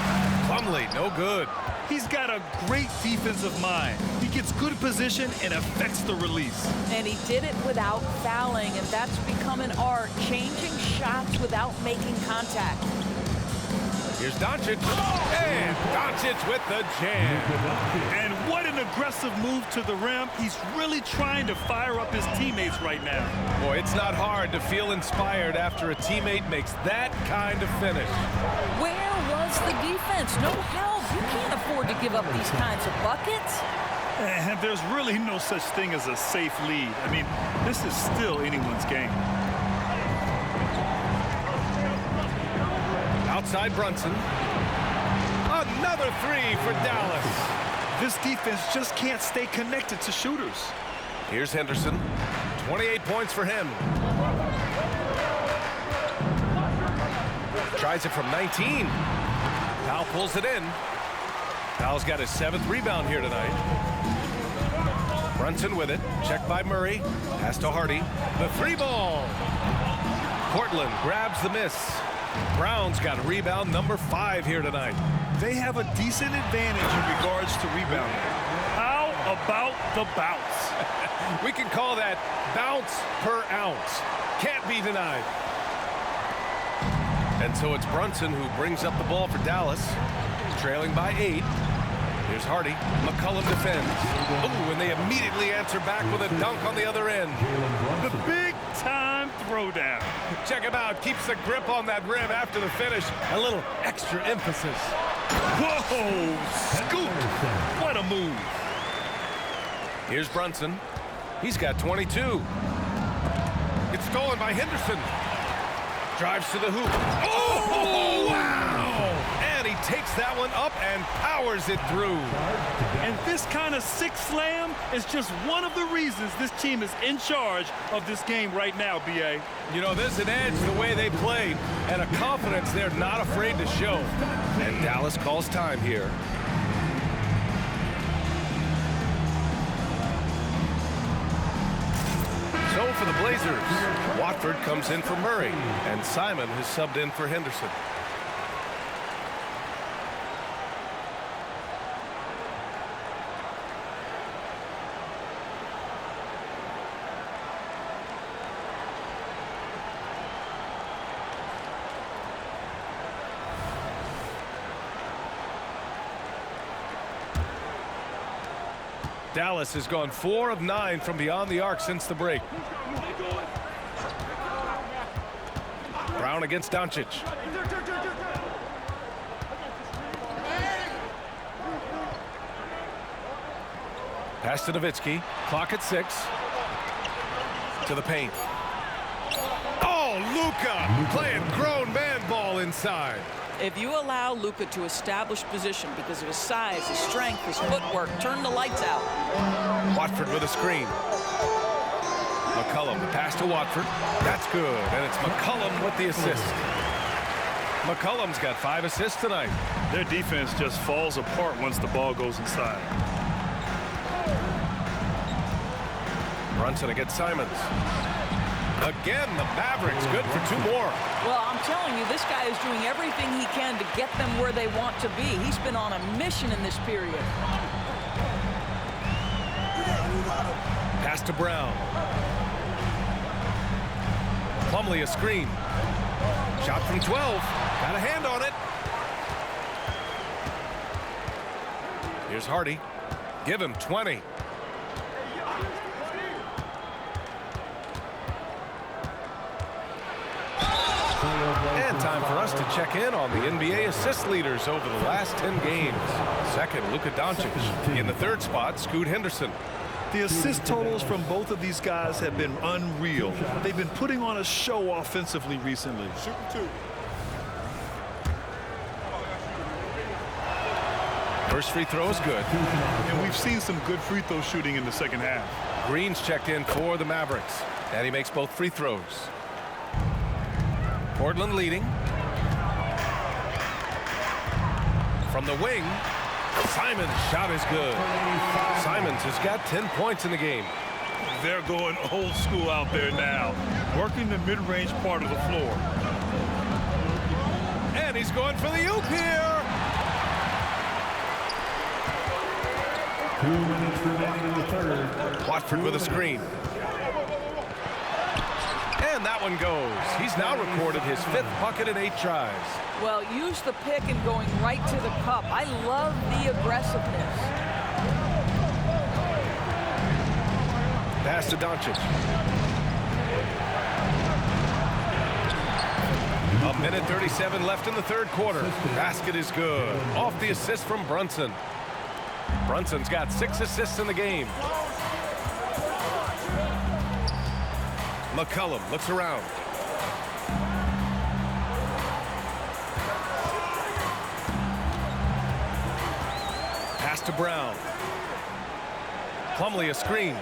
Plumlee, no good. He's got a great defensive mind. He gets good position and affects the release. And he did it without fouling, and that's become an art, changing shots without making contact. Here's Doncic. And Doncic with the jam. And what an aggressive move to the rim. He's really trying to fire up his teammates right now. Boy, it's not hard to feel inspired after a teammate makes that kind of finish. Where was the defense? No help. You can't afford to give up these kinds of buckets. And there's really no such thing as a safe lead. I mean, this is still anyone's game. Outside Brunson. Another three for Dallas. This defense just can't stay connected to shooters. Here's Henderson. 28 points for him. Tries it from 19. Powell pulls it in. Powell's got his 7th rebound here tonight. Brunson with it. Checked by Murray. Pass to Hardy. The 3-ball. Portland grabs the miss. Brown's got rebound number 5 here tonight. They have a decent advantage in regards to rebounding. How about the bounce? We can call that bounce per ounce. Can't be denied. And so it's Brunson who brings up the ball for Dallas, trailing by 8. Here's Hardy. McCollum defends. Ooh, and they immediately answer back with a dunk on the other end. The big-time throwdown. Check him out. Keeps the grip on that rim after the finish. A little extra emphasis. Whoa! Scoop! What a move. Here's Brunson. He's got 22. It's stolen by Henderson. Drives to the hoop. Oh, wow! And he takes that one up and powers it through. And this kind of sick slam is just one of the reasons this team is in charge of this game right now, B.A. You know, there's an edge the way they played and a confidence they're not afraid to show. And Dallas calls time here. So for the Blazers, Watford comes in for Murray, and Simon has subbed in for Henderson. Dallas has gone 4 of 9 from beyond the arc since the break. Brown against Doncic. Pass to Nowitzki. Clock at 6. To the paint. Oh, Luka playing grown man ball inside. If you allow Luka to establish position because of his size, his strength, his footwork, turn the lights out. Watford with a screen. McCollum, the pass to Watford. That's good, and it's McCollum with the assist. McCollum's got 5 assists tonight. Their defense just falls apart once the ball goes inside. Brunson against Simons. Again, the Mavericks good for 2 more. Well, I'm telling you, this guy is doing everything he can to get them where they want to be. He's been on a mission in this period. Pass to Brown. Plumlee a screen. Shot from 12. Got a hand on it. Here's Hardy. Give him 20. And time for us to check in on the NBA assist leaders over the last 10 games. Second, Luka Doncic. In the 3rd spot, Scoot Henderson. The assist totals from both of these guys have been unreal. They've been putting on a show offensively recently. First free throw is good. And we've seen some good free throw shooting in the second half. Green's checked in for the Mavericks. And he makes both free throws. Portland leading. From the wing, Simons' shot is good. Simons has got 10 points in the game. They're going old school out there now, working the mid-range part of the floor. And he's going for the oop here. 2 minutes remaining in the 3rd. Watford with a screen. And that one goes. He's now recorded his 5th bucket in 8 tries. Well, use the pick and going right to the cup. I love the aggressiveness. Pass to Doncic. A minute 37 left in the 3rd quarter. Basket is good. Off the assist from Brunson. Brunson's got 6 assists in the game. McCollum looks around. Pass to Brown. Plumlee a screen.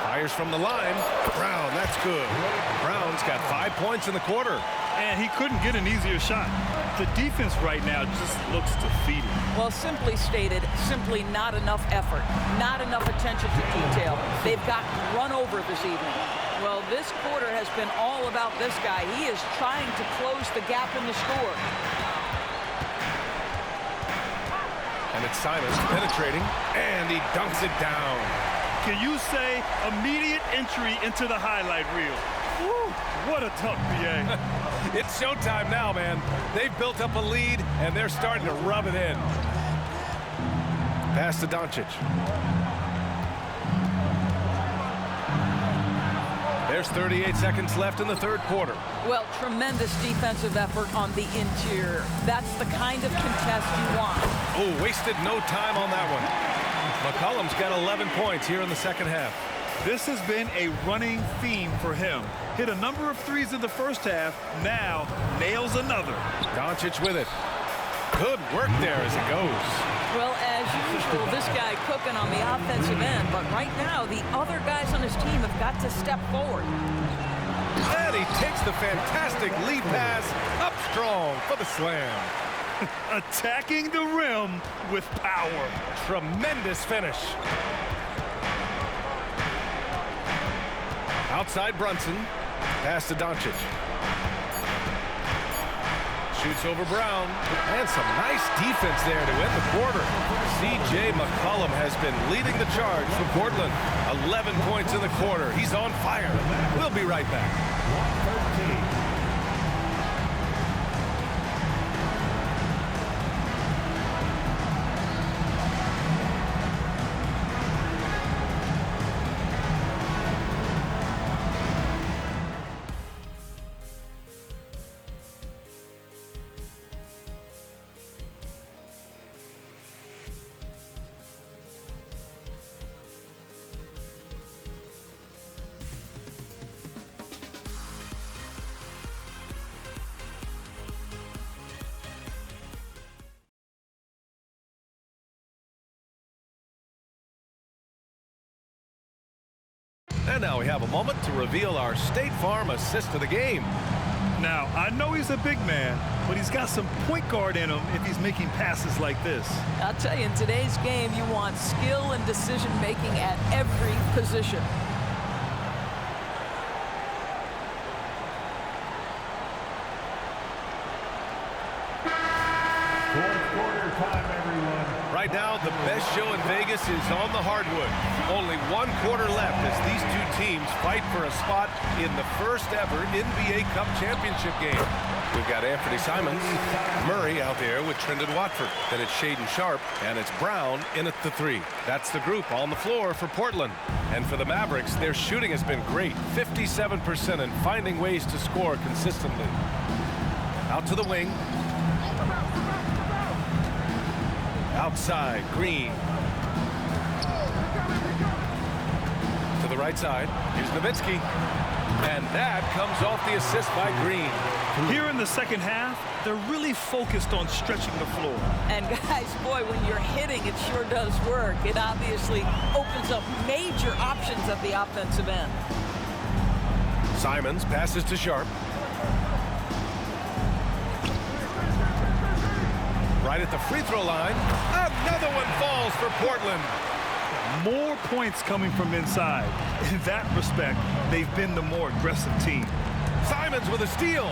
Fires from the line. Brown, that's good. Brown's got 5 points in the quarter. And he couldn't get an easier shot. The defense right now just looks defeated. Well, simply stated, simply not enough effort, not enough attention to detail. They've gotten run over this evening. Well, this quarter has been all about this guy. He is trying to close the gap in the score. And it's Simons penetrating, and he dunks it down. Can you say immediate entry into the highlight reel? Woo, what a tough BA. It's showtime now, man. They've built up a lead, and they're starting to rub it in. Pass to Doncic. There's 38 seconds left in the third quarter. Well, tremendous defensive effort on the interior. That's the kind of contest you want. Oh, wasted no time on that one. McCollum's got 11 points here in the second half. This has been a running theme for him. Hit a number of threes in the first half, now nails another. Doncic with it. Good work there as it goes. Well, as usual, this guy cooking on the offensive end, but right now the other guys on his team have got to step forward. And he takes the fantastic lead pass up strong for the slam. Attacking the rim with power. Tremendous finish. Outside Brunson. Pass to Doncic. Shoots over Brown. And some nice defense there to end the quarter. C.J. McCollum has been leading the charge for Portland. 11 points in the quarter. He's on fire. We'll be right back. 113. And now we have a moment to reveal our State Farm assist of the game. Now, I know he's a big man, but he's got some point guard in him if he's making passes like this. I'll tell you, in today's game, you want skill and decision-making at every position. Fourth quarter time, everyone. Right now, the best show in Vegas is on the hardwood. Only 1 quarter left as these two teams fight for a spot in the first ever NBA Cup championship game. We've got Anfernee Simons, Murray out there with Trendon Watford. Then it's Shaedon Sharpe, and it's Brown in at the 3. That's the group on the floor for Portland. And for the Mavericks, their shooting has been great, 57%, and finding ways to score consistently. Out to the wing. Outside, Green. To the right side, here's Nowitzki. And that comes off the assist by Green. Here in the second half, they're really focused on stretching the floor. And guys, boy, when you're hitting, it sure does work. It obviously opens up major options at the offensive end. Simons passes to Sharpe. Right at the free throw line. Another one falls for Portland. More points coming from inside. In that respect, they've been the more aggressive team. Simons with a steal.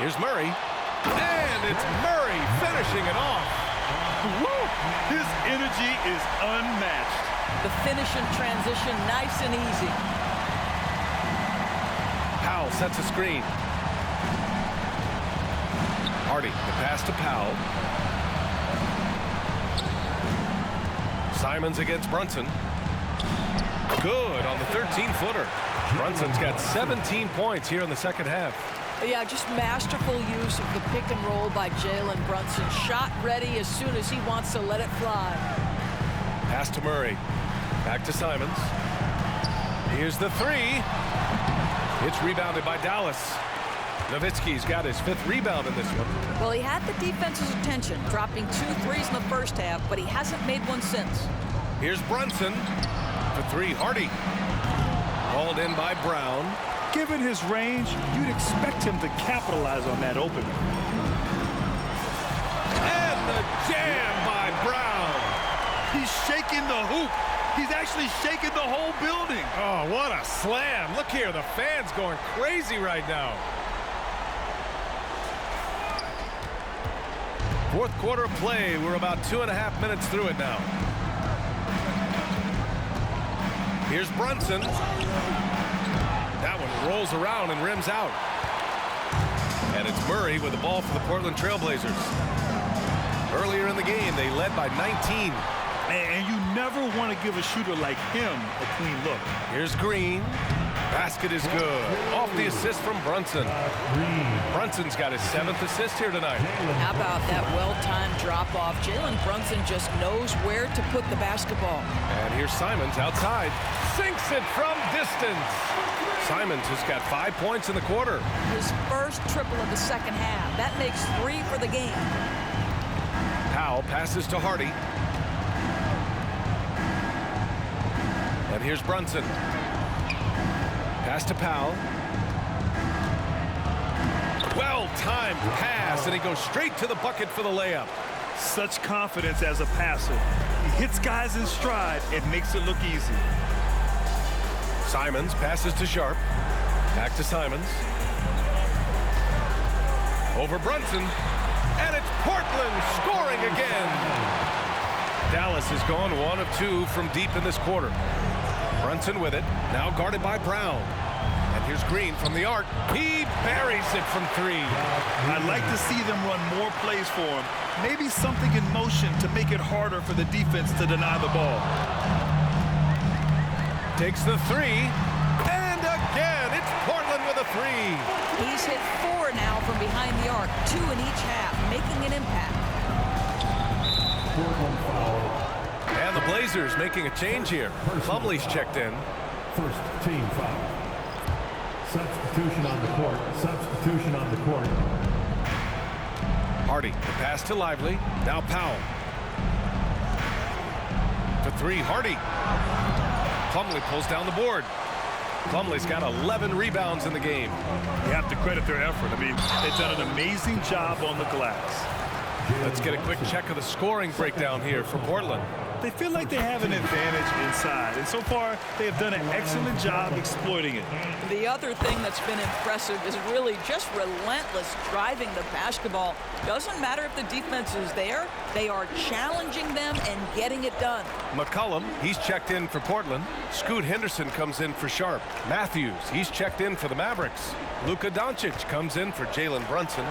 Here's Murray. And it's Murray finishing it off. Woo! His energy is unmatched. The finish in transition, nice and easy. Powell sets a screen. Hardy, the pass to Powell. Simons against Brunson. Good on the 13-footer. Brunson's got 17 points here in the second half. Yeah, just masterful use of the pick and roll by Jalen Brunson. Shot ready as soon as he wants to let it fly. Pass to Murray. Back to Simons. Here's the three. It's rebounded by Dallas. Nowitzki's got his 5th rebound in this one. Well, he had the defense's attention, dropping 2 threes in the first half, but he hasn't made one since. Here's Brunson for 3. Hardy. Hauled in by Brown. Given his range, you'd expect him to capitalize on that opening. And the jam by Brown. He's shaking the hoop. He's actually shaking the whole building. Oh, what a slam. Look here, the fans going crazy right now. 4th quarter of play. We're about 2.5 minutes through it now. Here's Brunson. That one rolls around and rims out. And it's Murray with the ball for the Portland Trailblazers. Earlier in the game, they led by 19. And you never want to give a shooter like him a clean look. Here's Green. Basket is good. Off the assist from Brunson. Brunson's got his 7th assist here tonight. How about that well-timed drop-off? Jalen Brunson just knows where to put the basketball. And here's Simons outside. Sinks it from distance. Simons has got 5 points in the quarter. His first triple of the second half. That makes 3 for the game. Powell passes to Hardy. And here's Brunson. Pass to Powell. Well-timed pass, and he goes straight to the bucket for the layup. Such confidence as a passer. He hits guys in stride and makes it look easy. Simons passes to Sharp. Back to Simons. Over Brunson. And it's Portland scoring again. Dallas has gone 1 of 2 from deep in this quarter. Brunson with it. Now guarded by Brown. And here's Green from the arc. He buries it from 3. I'd like to see them run more plays for him. Maybe something in motion to make it harder for the defense to deny the ball. Takes the 3. And again, it's Portland with a 3. He's hit 4 now from behind the arc, 2 in each half, making an impact. And the Blazers making a change here. Plumlee's checked in. First team foul. Substitution on the court. Substitution on the court. Hardy, the pass to Lively. Now Powell. For 3, Hardy. Plumlee pulls down the board. Plumlee's got 11 rebounds in the game. You have to credit their effort. I mean, they've done an amazing job on the glass. Let's get a quick check of the scoring breakdown here for Portland. They feel like they have an advantage inside, and so far they have done an excellent job exploiting it. The other thing that's been impressive is really just relentless driving the basketball. Doesn't matter if the defense is there, they are challenging them and getting it done. McCollum, he's checked in for Portland. Scoot Henderson comes in for Sharp. Matthews, he's checked in for the Mavericks. Luka Doncic comes in for Jalen Brunson.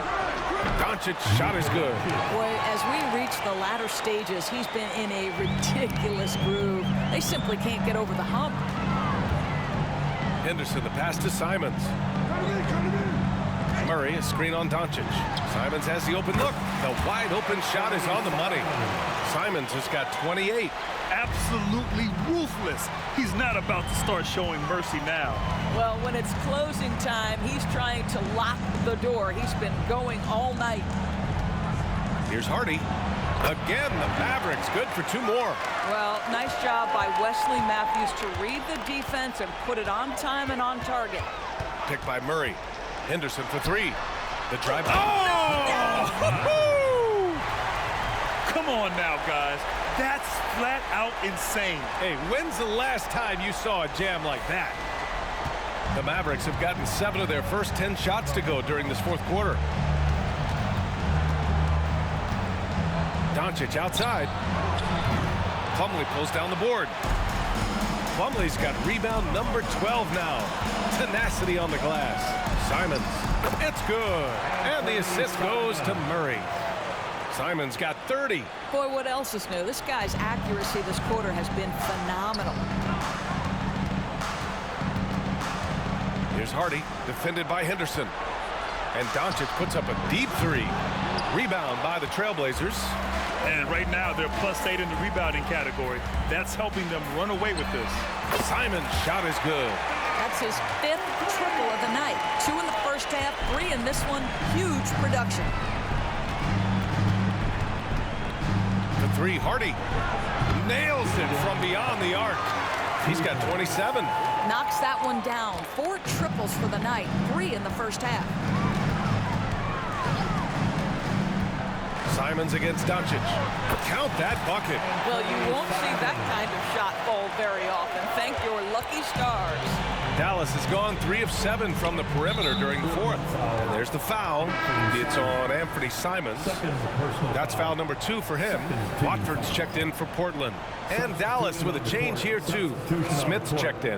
Doncic shot is good. Boy, as we reach the latter stages, he's been in a ridiculous groove. They simply can't get over the hump. Henderson, the pass to Simons. Murray, a screen on Doncic. Simons has the open look. The wide open shot is on the money. Simons has got 28. Absolutely ruthless. He's not about to start showing mercy now. Well, when it's closing time, he's trying to lock the door. He's been going all night. Here's Hardy. Again, the Mavericks good for 2 more. Well, nice job by Wesley Matthews to read the defense and put it on time and on target. Picked by Murray. Henderson for 3. The drive. Oh! Come on now, guys. That's flat out insane. Hey, when's the last time you saw a jam like that? The Mavericks have gotten 7 of their first 10 shots to go during this 4th quarter. Doncic outside. Plumlee pulls down the board. Plumlee's got rebound number 12 now. Tenacity on the glass. Simons. It's good. And the assist goes to Murray. Simons got 30. Boy, what else is new? This guy's accuracy this quarter has been phenomenal. Here's Hardy, defended by Henderson. And Doncic puts up a deep three. Rebound by the Trailblazers. And right now, they're +8 in the rebounding category. That's helping them run away with this. Simon's shot is good. That's his 5th triple of the night. 2 in the first half, 3 in this one. Huge production. The three, Hardy nails it from beyond the arc. He's got 27. Knocks that one down. 4 triples for the night, 3 in the first half. Simons against Doncic. Count that bucket. Well, you won't see that kind of shot fall very often. Thank your lucky stars. Dallas has gone 3 of 7 from the perimeter during the 4th. And there's the foul. It's on Anfernee Simons. That's foul number 2 for him. Watford's checked in for Portland. And Dallas with a change here, too. Smith's checked in.